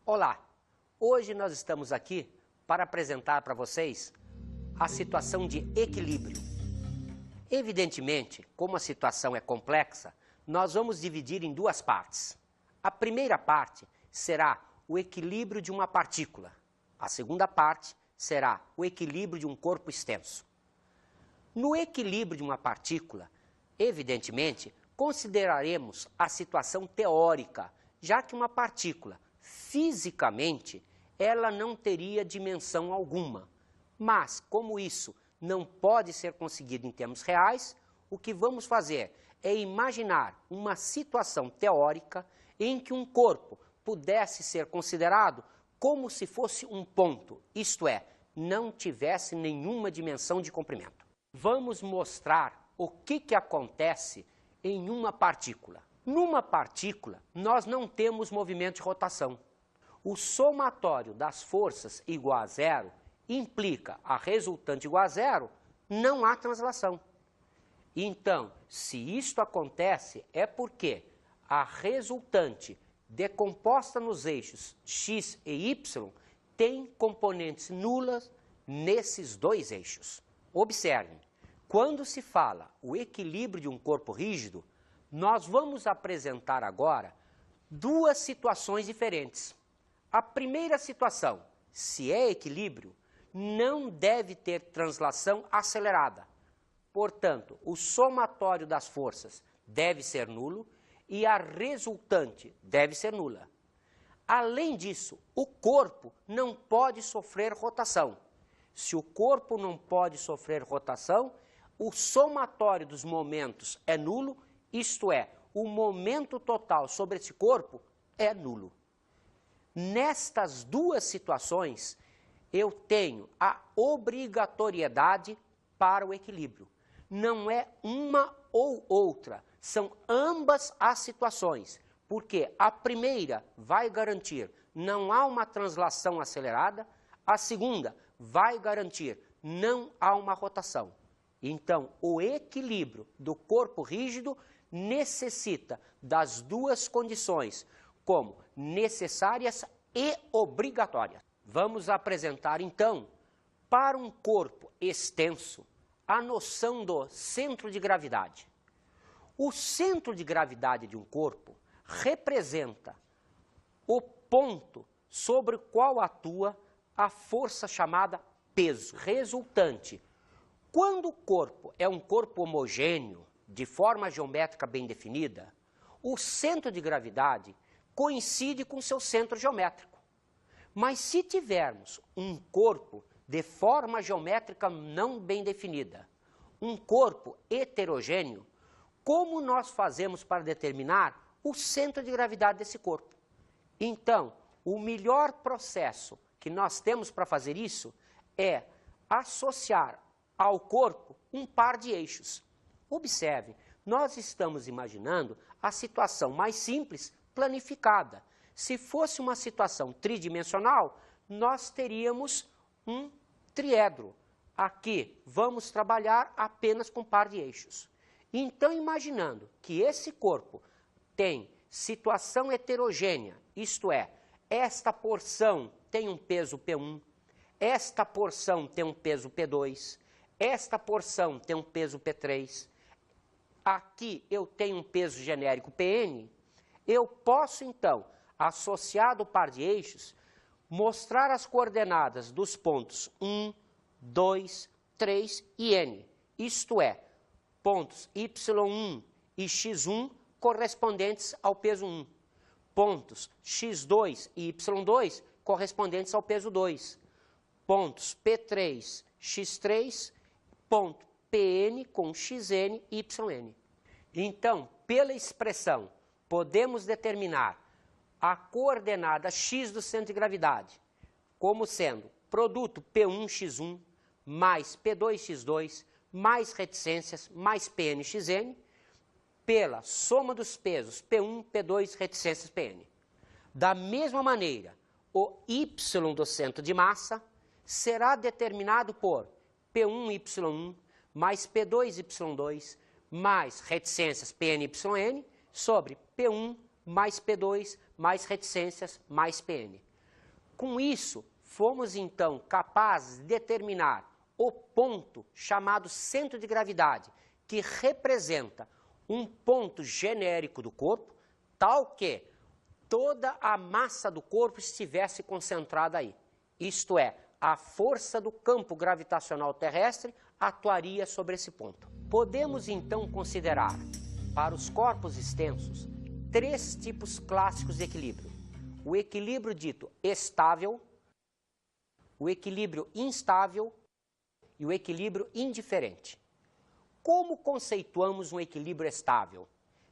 Olá! Hoje nós estamos aqui para apresentar para vocês a situação de equilíbrio. Evidentemente, como a situação é complexa, nós vamos dividir em duas partes. A primeira parte será o equilíbrio de uma partícula. A segunda parte será o equilíbrio de um corpo extenso. No equilíbrio de uma partícula, evidentemente, consideraremos a situação teórica, já que uma partícula, fisicamente, ela não teria dimensão alguma. Mas, como isso não pode ser conseguido em termos reais, o que vamos fazer é imaginar uma situação teórica em que um corpo pudesse ser considerado como se fosse um ponto, isto é, não tivesse nenhuma dimensão de comprimento. Vamos mostrar o que acontece em uma partícula. Numa partícula, nós não temos movimento de rotação. O somatório das forças igual a zero implica a resultante igual a zero, não há translação. Então, se isto acontece, é porque a resultante decomposta nos eixos x e y tem componentes nulas nesses dois eixos. Observem, quando se fala o equilíbrio de um corpo rígido, nós vamos apresentar agora duas situações diferentes. A primeira situação, se é equilíbrio, não deve ter translação acelerada. Portanto, o somatório das forças deve ser nulo e a resultante deve ser nula. Além disso, o corpo não pode sofrer rotação. Se o corpo não pode sofrer rotação, o somatório dos momentos é nulo, isto é, o momento total sobre esse corpo é nulo. Nestas duas situações, eu tenho a obrigatoriedade para o equilíbrio. Não é uma ou outra, são ambas as situações, porque a primeira vai garantir não há uma translação acelerada, a segunda vai garantir não há uma rotação. Então, o equilíbrio do corpo rígido necessita das duas condições como necessárias e obrigatórias. Vamos apresentar, então, para um corpo extenso, a noção do centro de gravidade. O centro de gravidade de um corpo representa o ponto sobre o qual atua a força chamada peso resultante. Quando o corpo é um corpo homogêneo, de forma geométrica bem definida, o centro de gravidade coincide com seu centro geométrico. Mas se tivermos um corpo de forma geométrica não bem definida, um corpo heterogêneo, como nós fazemos para determinar o centro de gravidade desse corpo? Então, o melhor processo que nós temos para fazer isso é associar ao corpo um par de eixos. Observe, nós estamos imaginando a situação mais simples, planificada. Se fosse uma situação tridimensional, nós teríamos um triedro. Aqui vamos trabalhar apenas com par de eixos. Então, imaginando que esse corpo tem situação heterogênea, isto é, esta porção tem um peso P1, esta porção tem um peso P2, esta porção tem um peso P3, aqui eu tenho um peso genérico Pn, eu posso, então, associado ao par de eixos, mostrar as coordenadas dos pontos 1, 2, 3 e N. Isto é, pontos Y1 e X1 correspondentes ao peso 1. Pontos X2 e Y2 correspondentes ao peso 2. Pontos P3, X3, ponto Pn com Xn e Yn. Então, pela expressão, podemos determinar a coordenada x do centro de gravidade como sendo produto P1x1 mais P2x2 mais reticências mais Pnxn pela soma dos pesos P1, P2, reticências Pn. Da mesma maneira, o y do centro de massa será determinado por P1y1 mais P2y2 mais reticências PNYN sobre P1 mais P2 mais reticências mais Pn. Com isso, fomos então capazes de determinar o ponto chamado centro de gravidade, que representa um ponto genérico do corpo, tal que toda a massa do corpo estivesse concentrada aí. Isto é, a força do campo gravitacional terrestre atuaria sobre esse ponto. Podemos então considerar, para os corpos extensos, 3 tipos clássicos de equilíbrio. O equilíbrio dito estável, o equilíbrio instável e o equilíbrio indiferente. Como conceituamos um equilíbrio estável?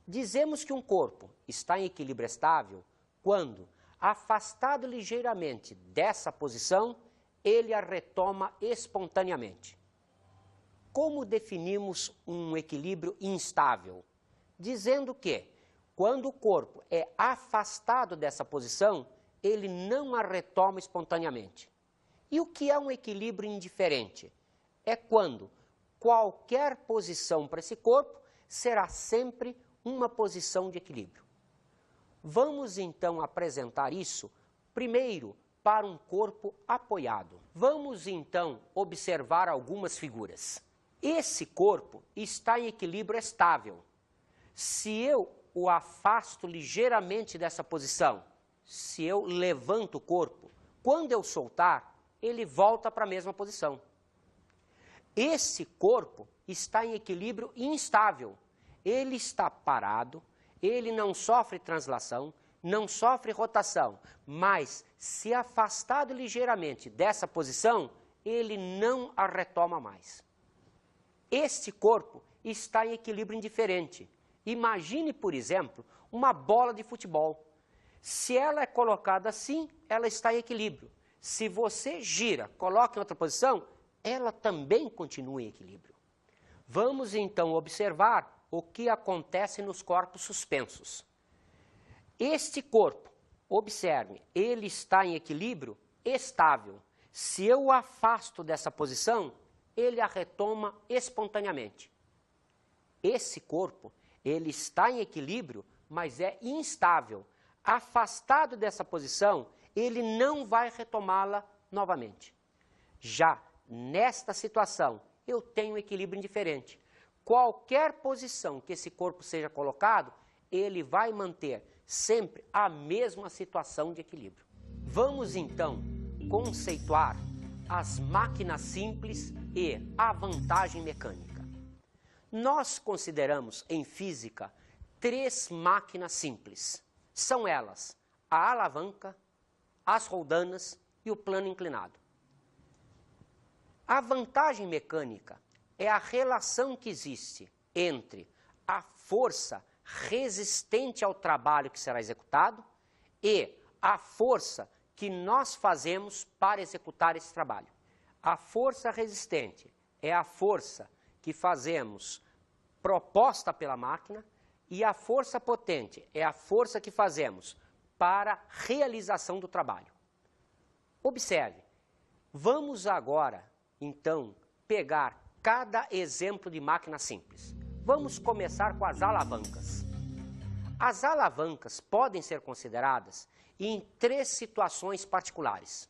Dizemos que um corpo está em equilíbrio estável quando, afastado ligeiramente dessa posição, ele a retoma espontaneamente. Como definimos um equilíbrio instável? Dizendo que, quando o corpo é afastado dessa posição, ele não a retoma espontaneamente. E o que é um equilíbrio indiferente? É quando qualquer posição para esse corpo será sempre uma posição de equilíbrio. Vamos então apresentar isso primeiro para um corpo apoiado. Vamos então observar algumas figuras. Esse corpo está em equilíbrio estável. Se eu o afasto ligeiramente dessa posição, se eu levanto o corpo, quando eu soltar, ele volta para a mesma posição. Esse corpo está em equilíbrio instável. Ele está parado, ele não sofre translação, não sofre rotação, mas se afastado ligeiramente dessa posição, ele não a retoma mais. Este corpo está em equilíbrio indiferente. Imagine, por exemplo, uma bola de futebol. Se ela é colocada assim, ela está em equilíbrio. Se você gira, coloca em outra posição, ela também continua em equilíbrio. Vamos então observar o que acontece nos corpos suspensos. Este corpo, observe, ele está em equilíbrio estável. Se eu o afasto dessa posição, ele a retoma espontaneamente. Esse corpo, ele está em equilíbrio, mas é instável. Afastado dessa posição, ele não vai retomá-la novamente. Já nesta situação, eu tenho um equilíbrio indiferente. Qualquer posição que esse corpo seja colocado, ele vai manter sempre a mesma situação de equilíbrio. Vamos então conceituar as máquinas simples e a vantagem mecânica. Nós consideramos em física 3 máquinas simples. São elas a alavanca, as roldanas e o plano inclinado. A vantagem mecânica é a relação que existe entre a força resistente ao trabalho que será executado e a força que nós fazemos para executar esse trabalho. A força resistente é a força que fazemos proposta pela máquina e a força potente é a força que fazemos para a realização do trabalho. Observe, vamos agora, então, pegar cada exemplo de máquina simples. Vamos começar com as alavancas. As alavancas podem ser consideradas em 3 situações particulares.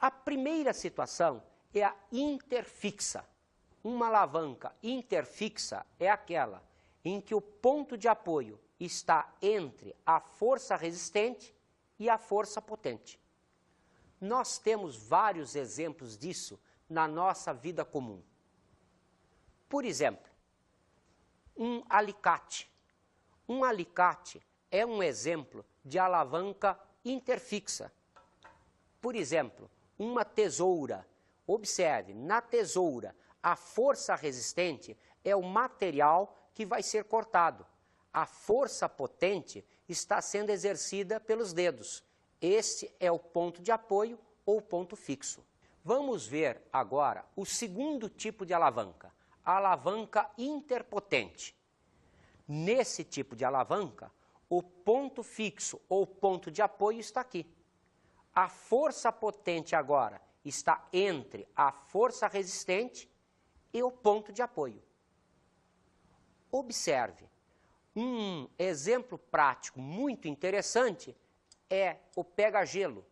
A primeira situação é a interfixa. Uma alavanca interfixa é aquela em que o ponto de apoio está entre a força resistente e a força potente. Nós temos vários exemplos disso na nossa vida comum. Por exemplo, um alicate. Um alicate é um exemplo de alavanca interfixa. Por exemplo, uma tesoura. Observe, na tesoura, a força resistente é o material que vai ser cortado. A força potente está sendo exercida pelos dedos. Este é o ponto de apoio ou ponto fixo. Vamos ver agora o segundo tipo de alavanca, a alavanca interpotente. Nesse tipo de alavanca, o ponto fixo ou ponto de apoio está aqui. A força potente agora está entre a força resistente e o ponto de apoio. Observe, um exemplo prático muito interessante é o pega-gelo.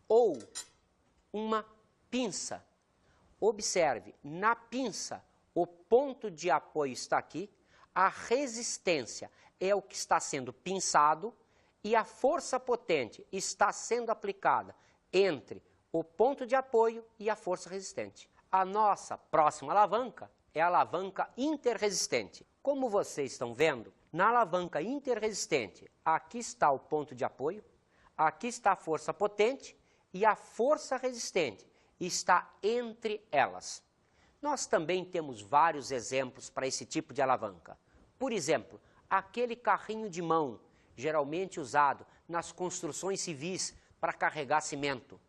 ou uma pinça. Observe, na pinça, o ponto de apoio está aqui, a resistência é o que está sendo pinçado e a força potente está sendo aplicada entre o ponto de apoio e a força resistente. A nossa próxima alavanca é a alavanca interresistente. Como vocês estão vendo, na alavanca interresistente, aqui está o ponto de apoio, aqui está a força potente e a força resistente está entre elas. Nós também temos vários exemplos para esse tipo de alavanca. Por exemplo, aquele carrinho de mão, geralmente usado nas construções civis para carregar cimento.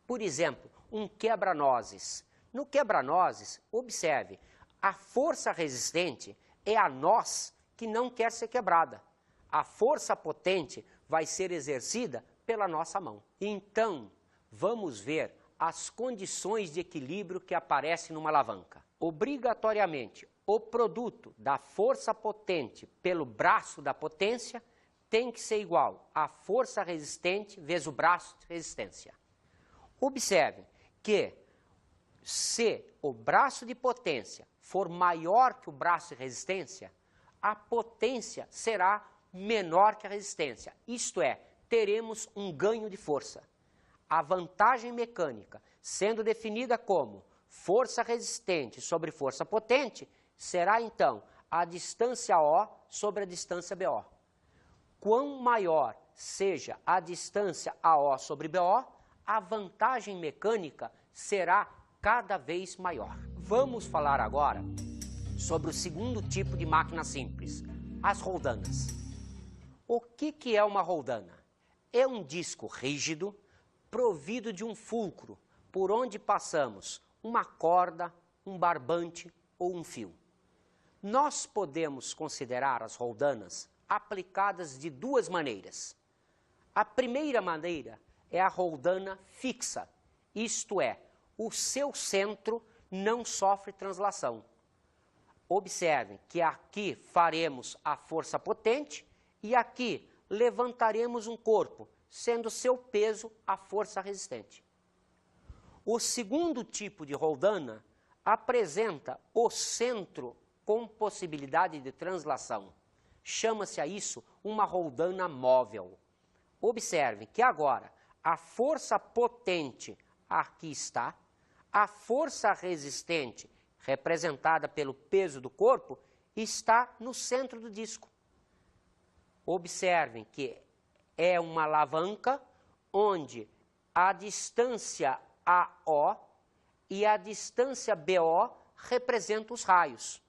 Por exemplo, um quebra-nozes. No quebra-nozes, observe, a força resistente é a noz que não quer ser quebrada. A força potente vai ser exercida pela nossa mão. Então, vamos ver as condições de equilíbrio que aparecem numa alavanca. Obrigatoriamente, o produto da força potente pelo braço da potência tem que ser igual à força resistente vezes o braço de resistência. Observe que se o braço de potência for maior que o braço de resistência, a potência será menor que a resistência. Isto é, teremos um ganho de força. A vantagem mecânica, sendo definida como força resistente sobre força potente, será então a distância O sobre a distância BO. Quanto maior seja a distância AO sobre BO, a vantagem mecânica será cada vez maior. Vamos falar agora sobre o segundo tipo de máquina simples, as roldanas. O que é uma roldana? É um disco rígido, provido de um fulcro, por onde passamos uma corda, um barbante ou um fio. Nós podemos considerar as roldanas aplicadas de duas maneiras. A primeira maneira é a roldana fixa, isto é, o seu centro não sofre translação. Observem que aqui faremos a força potente e aqui levantaremos um corpo, sendo seu peso a força resistente. O segundo tipo de roldana apresenta o centro com possibilidade de translação. Chama-se a isso uma roldana móvel. Observe que agora a força potente aqui está, a força resistente, representada pelo peso do corpo, está no centro do disco. Observem que é uma alavanca onde a distância AO e a distância BO representam os raios.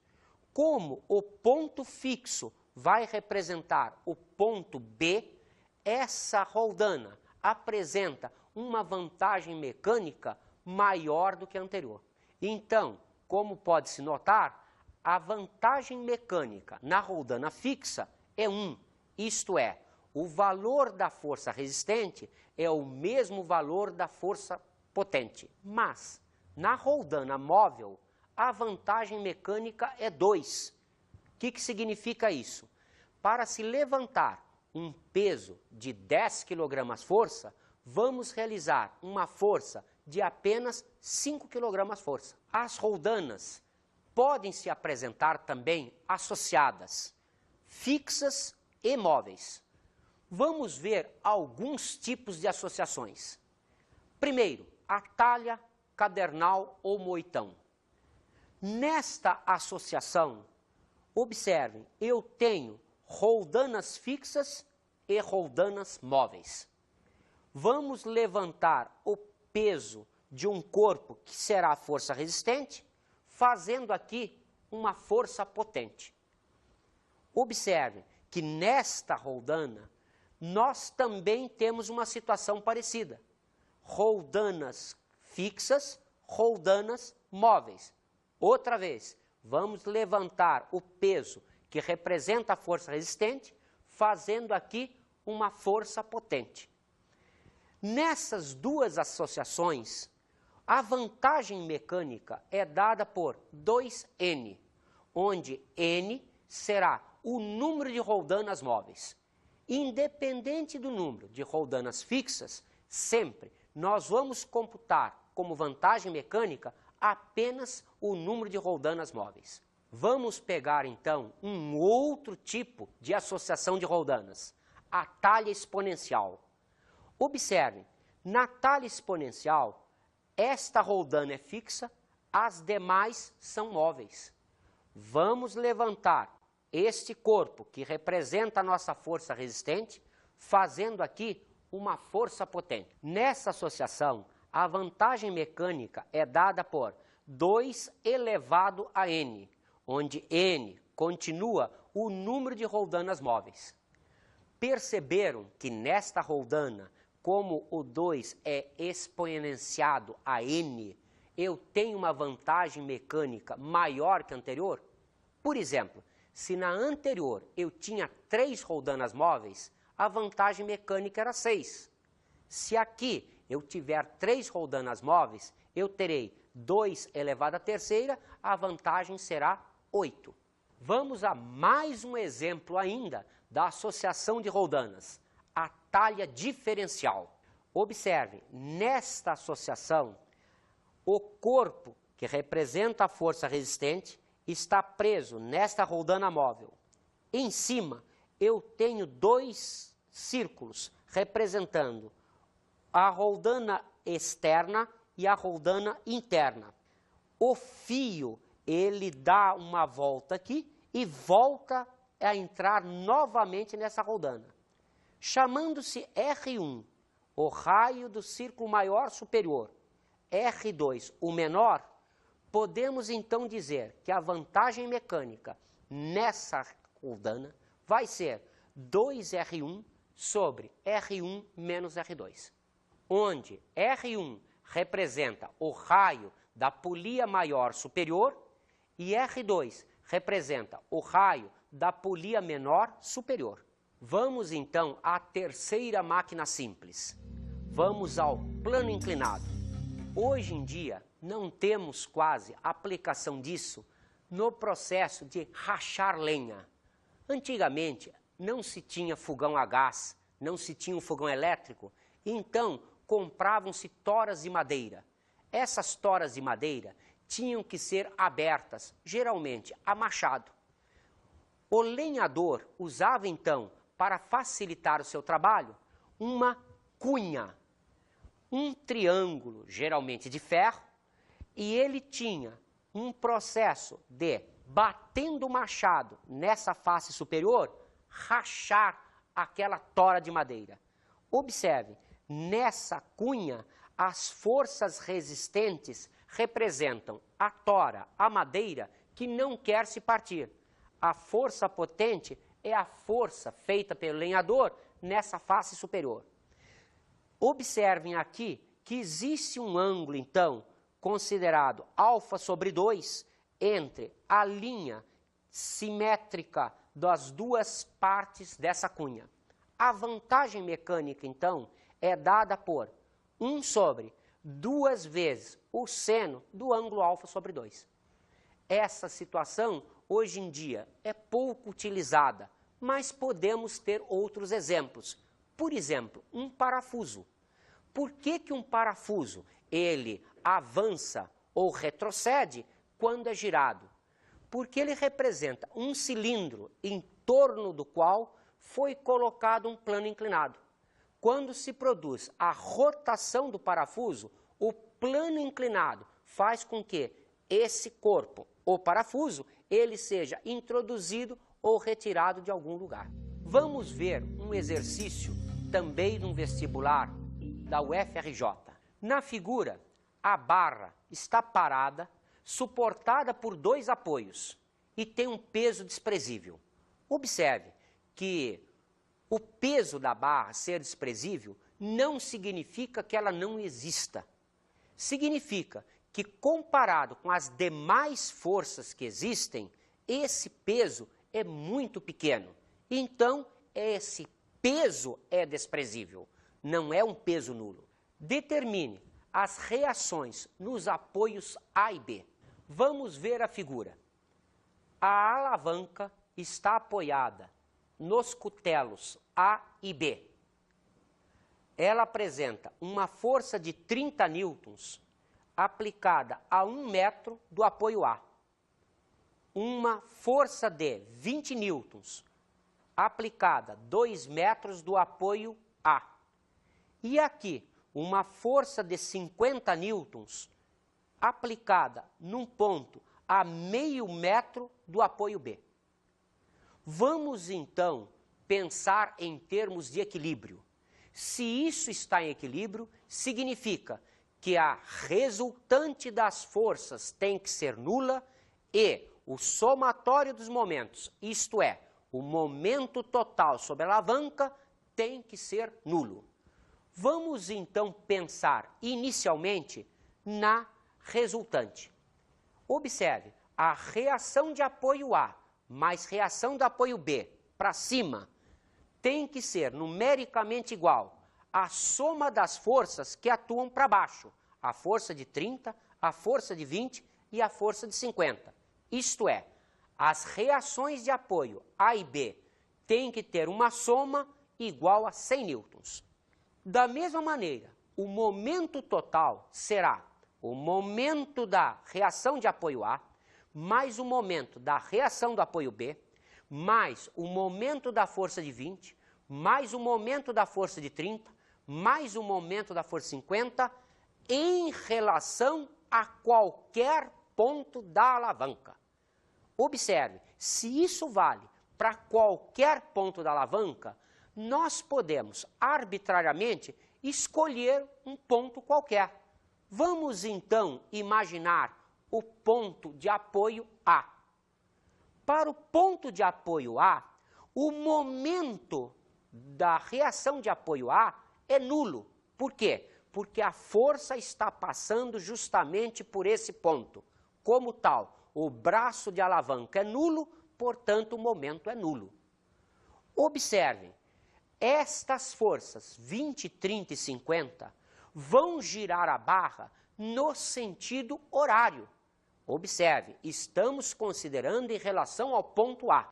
Como o ponto fixo vai representar o ponto B, essa roldana apresenta uma vantagem mecânica maior do que a anterior. Então, como pode-se notar, a vantagem mecânica na roldana fixa é 1, isto é, o valor da força resistente é o mesmo valor da força potente. Mas, na roldana móvel, a vantagem mecânica é 2. O que significa isso? Para se levantar um peso de 10 kg força, vamos realizar uma força de apenas 5 kg força. As roldanas podem se apresentar também associadas, fixas e móveis. Vamos ver alguns tipos de associações. Primeiro, a talha, cadernal ou moitão. Nesta associação, observem, eu tenho roldanas fixas e roldanas móveis. Vamos levantar o peso de um corpo que será a força resistente, fazendo aqui uma força potente. Observe que nesta roldana nós também temos uma situação parecida. Roldanas fixas, roldanas móveis. Outra vez, vamos levantar o peso que representa a força resistente, fazendo aqui uma força potente. Nessas duas associações, a vantagem mecânica é dada por 2N, onde N será o número de roldanas móveis. Independente do número de roldanas fixas, sempre nós vamos computar como vantagem mecânica apenas o número de roldanas móveis. Vamos pegar, então, um outro tipo de associação de roldanas, a talha exponencial. Observe, na talha exponencial, esta roldana é fixa, as demais são móveis. Vamos levantar este corpo, que representa a nossa força resistente, fazendo aqui uma força potente. Nessa associação, a vantagem mecânica é dada por 2 elevado a n, onde n continua o número de roldanas móveis. Perceberam que nesta roldana, como o 2 é exponenciado a n, eu tenho uma vantagem mecânica maior que a anterior? Por exemplo, se na anterior eu tinha 3 roldanas móveis, a vantagem mecânica era 6. Se aqui eu tiver 3 roldanas móveis, eu terei 2 elevado à terceira, a vantagem será 8. Vamos a mais um exemplo ainda da associação de roldanas, a talha diferencial. Observe, nesta associação, o corpo que representa a força resistente está preso nesta roldana móvel. Em cima, eu tenho 2 círculos representando a roldana externa e a roldana interna. O fio, ele dá uma volta aqui e volta a entrar novamente nessa roldana. Chamando-se R1, o raio do círculo maior superior, R2, o menor, podemos então dizer que a vantagem mecânica nessa roldana vai ser 2R1 sobre R1 menos R2, onde R1 representa o raio da polia maior superior e R2 representa o raio da polia menor superior. Vamos então à terceira máquina simples. Vamos ao plano inclinado. Hoje em dia, não temos quase aplicação disso no processo de rachar lenha. Antigamente, não se tinha fogão a gás, não se tinha um fogão elétrico, então compravam-se toras de madeira. Essas toras de madeira tinham que ser abertas, geralmente a machado. O lenhador usava então, para facilitar o seu trabalho, uma cunha, um triângulo, geralmente de ferro, e ele tinha um processo de, batendo o machado nessa face superior, rachar aquela tora de madeira. Observe, nessa cunha, as forças resistentes representam a tora, a madeira, que não quer se partir. A força potente é a força feita pelo lenhador nessa face superior. Observem aqui que existe um ângulo, então, considerado alfa sobre 2, entre a linha simétrica das duas partes dessa cunha. A vantagem mecânica, então, é dada por 1 sobre 2 vezes o seno do ângulo alfa sobre 2. Essa situação, hoje em dia, é pouco utilizada, mas podemos ter outros exemplos. Por exemplo, um parafuso. Por que um parafuso ele avança ou retrocede quando é girado? Porque ele representa um cilindro em torno do qual foi colocado um plano inclinado. Quando se produz a rotação do parafuso, o plano inclinado faz com que esse corpo, o parafuso, ele seja introduzido ou retirado de algum lugar. Vamos ver um exercício também no vestibular da UFRJ. Na figura, a barra está parada, suportada por 2 apoios e tem um peso desprezível. Observe que o peso da barra ser desprezível não significa que ela não exista. Significa que, comparado com as demais forças que existem, esse peso é muito pequeno. Então, esse peso é desprezível, não é um peso nulo. Determine as reações nos apoios A e B. Vamos ver a figura. A alavanca está apoiada nos cutelos A e B. ela apresenta uma força de 30 newtons aplicada a 1 metro do apoio A. Uma força de 20 newtons aplicada a 2 metros do apoio A. E aqui, uma força de 50 newtons aplicada num ponto a meio metro do apoio B. Vamos, então, pensar em termos de equilíbrio. Se isso está em equilíbrio, significa que a resultante das forças tem que ser nula e o somatório dos momentos, isto é, o momento total sobre a alavanca, tem que ser nulo. Vamos, então, pensar inicialmente na resultante. Observe, a reação de apoio A mais reação de apoio B para cima tem que ser numericamente igual à soma das forças que atuam para baixo, a força de 30, a força de 20 e a força de 50. Isto é, as reações de apoio A e B têm que ter uma soma igual a 100 newtons. Da mesma maneira, o momento total será o momento da reação de apoio A, mais o momento da reação do apoio B, mais o momento da força de 20, mais o momento da força de 30, mais o momento da força de 50, em relação a qualquer ponto da alavanca. Observe, se isso vale para qualquer ponto da alavanca, nós podemos arbitrariamente escolher um ponto qualquer. Vamos então imaginar o ponto de apoio A. Para o ponto de apoio A, o momento da reação de apoio A é nulo. Por quê? Porque a força está passando justamente por esse ponto. Como tal, o braço de alavanca é nulo, portanto, o momento é nulo. Observem, estas forças 20, 30 e 50 vão girar a barra no sentido horário. Observe, estamos considerando em relação ao ponto A.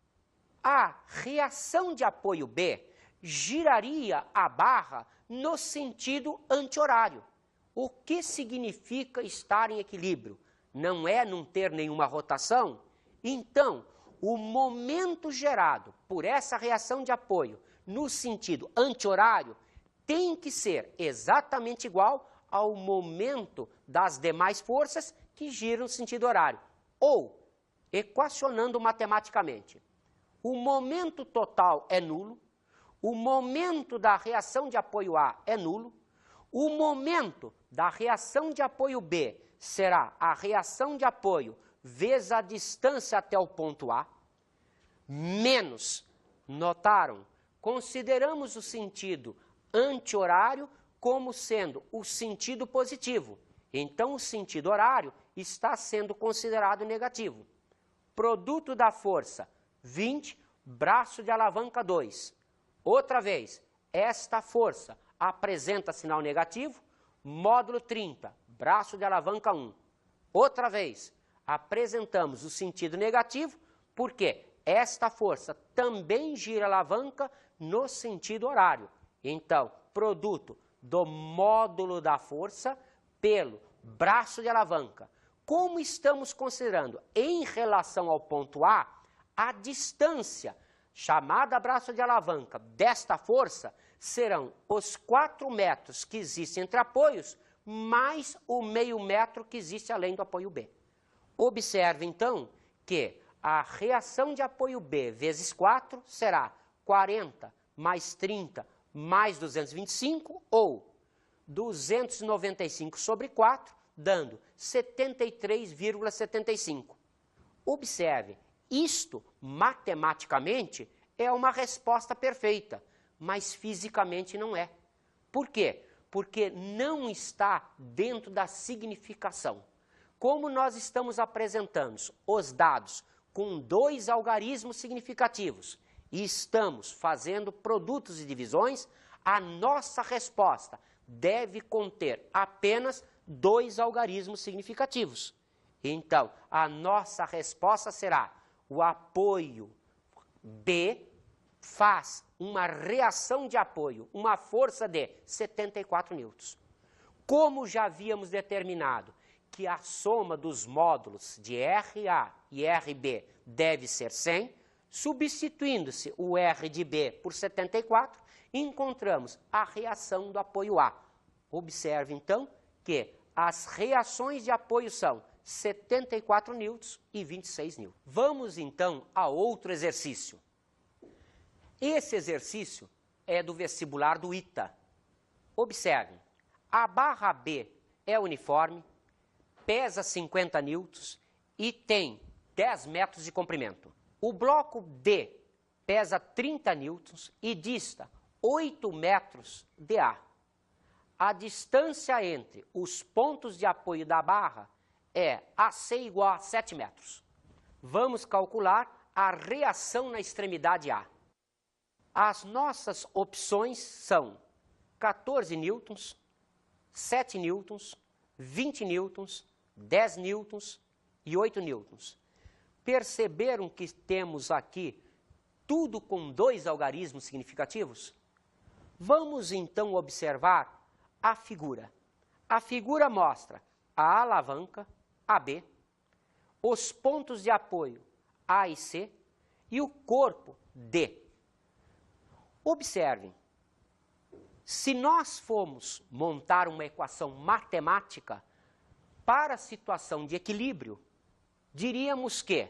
A reação de apoio B giraria a barra no sentido anti-horário. O que significa estar em equilíbrio? Não é não ter nenhuma rotação? Então, o momento gerado por essa reação de apoio no sentido anti-horário tem que ser exatamente igual ao momento das demais forças que giram no sentido horário. Ou, equacionando matematicamente, o momento total é nulo, o momento da reação de apoio A é nulo, o momento da reação de apoio B será a reação de apoio vezes a distância até o ponto A, menos, notaram, consideramos o sentido anti-horário como sendo o sentido positivo. Então, o sentido horário está sendo considerado negativo. Produto da força 20, braço de alavanca 2. Outra vez, esta força apresenta sinal negativo, módulo 30, braço de alavanca 1. Outra vez, apresentamos o sentido negativo, porque esta força também gira a alavanca no sentido horário. Então, produto do módulo da força pelo braço de alavanca. Como estamos considerando em relação ao ponto A, a distância chamada braço de alavanca desta força serão os 4 metros que existem entre apoios, mais o meio metro que existe além do apoio B. Observe, então, que a reação de apoio B vezes 4 será 40 mais 30 mais 225, ou 295 sobre 4, dando 73,75. Observe, isto, matematicamente, é uma resposta perfeita, mas fisicamente não é. Por quê? Porque não está dentro da significação. Como nós estamos apresentando os dados com 2 algarismos significativos e estamos fazendo produtos e divisões, a nossa resposta deve conter apenas 2 algarismos significativos. Então, a nossa resposta será o apoio B faz uma reação de apoio, uma força de 74 newtons. Como já havíamos determinado que a soma dos módulos de RA e RB deve ser 100, substituindo-se o R de B por 74, encontramos a reação do apoio A. Observe, então, que as reações de apoio são 74 newtons e 26 newtons. Vamos, então, a outro exercício. Esse exercício é do vestibular do ITA. Observe, a barra B é uniforme, pesa 50 newtons e tem 10 metros de comprimento. O bloco D pesa 30 newtons e dista 8 metros de A. A distância entre os pontos de apoio da barra é AC igual a 7 metros. Vamos calcular a reação na extremidade A. As nossas opções são 14 newtons, 7 newtons, 20 newtons, 10 newtons e 8 newtons. Perceberam que temos aqui tudo com 2 algarismos significativos? Vamos então observar a figura. A figura mostra a alavanca, AB, os pontos de apoio A e C e o corpo D. Observem, se nós formos montar uma equação matemática para a situação de equilíbrio, diríamos que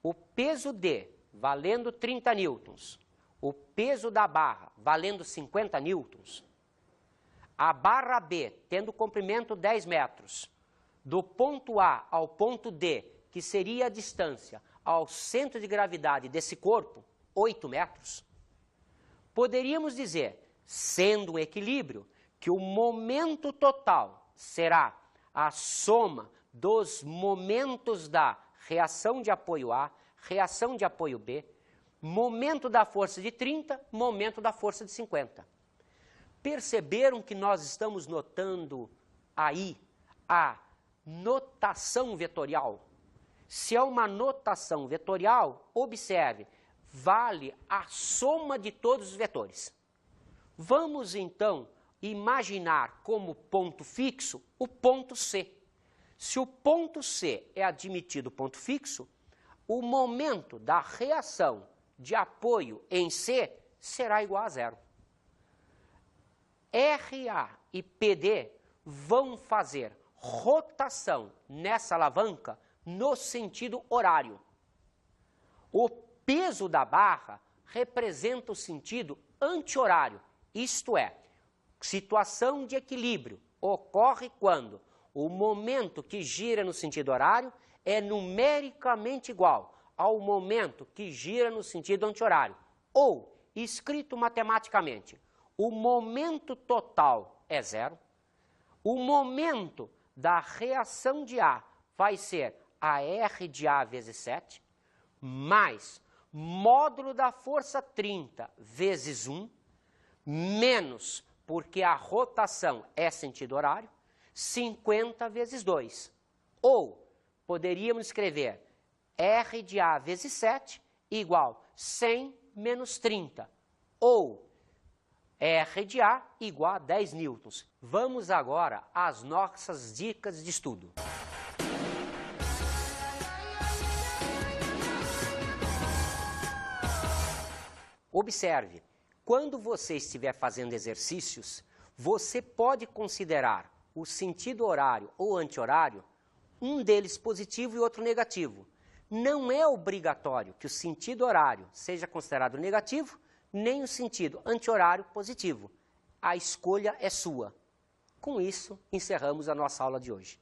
o peso D valendo 30 newtons, o peso da barra valendo 50 newtons, a barra B tendo comprimento 10 metros, do ponto A ao ponto D, que seria a distância ao centro de gravidade desse corpo, 8 metros, poderíamos dizer, sendo um equilíbrio, que o momento total será a soma dos momentos da reação de apoio A, reação de apoio B, momento da força de 30, momento da força de 50. Perceberam que nós estamos notando aí a notação vetorial? Se é uma notação vetorial, observe, vale a soma de todos os vetores. Vamos, então, imaginar como ponto fixo o ponto C. Se o ponto C é admitido ponto fixo, o momento da reação de apoio em C será igual a 0. RA e PD vão fazer rotação nessa alavanca no sentido horário. O peso da barra representa o sentido anti-horário, isto é, situação de equilíbrio ocorre quando o momento que gira no sentido horário é numericamente igual ao momento que gira no sentido anti-horário. Ou, escrito matematicamente, o momento total é 0, o momento da reação de A vai ser a R de A vezes 7, mais módulo da força 30 vezes 1, menos, porque a rotação é sentido horário, 50 vezes 2. Ou, poderíamos escrever R de A vezes 7 igual 100 menos 30. Ou, R de A igual a 10 newtons. Vamos agora às nossas dicas de estudo. Observe, quando você estiver fazendo exercícios, você pode considerar o sentido horário ou anti-horário, um deles positivo e outro negativo. Não é obrigatório que o sentido horário seja considerado negativo, nem o sentido anti-horário positivo. A escolha é sua. Com isso, encerramos a nossa aula de hoje.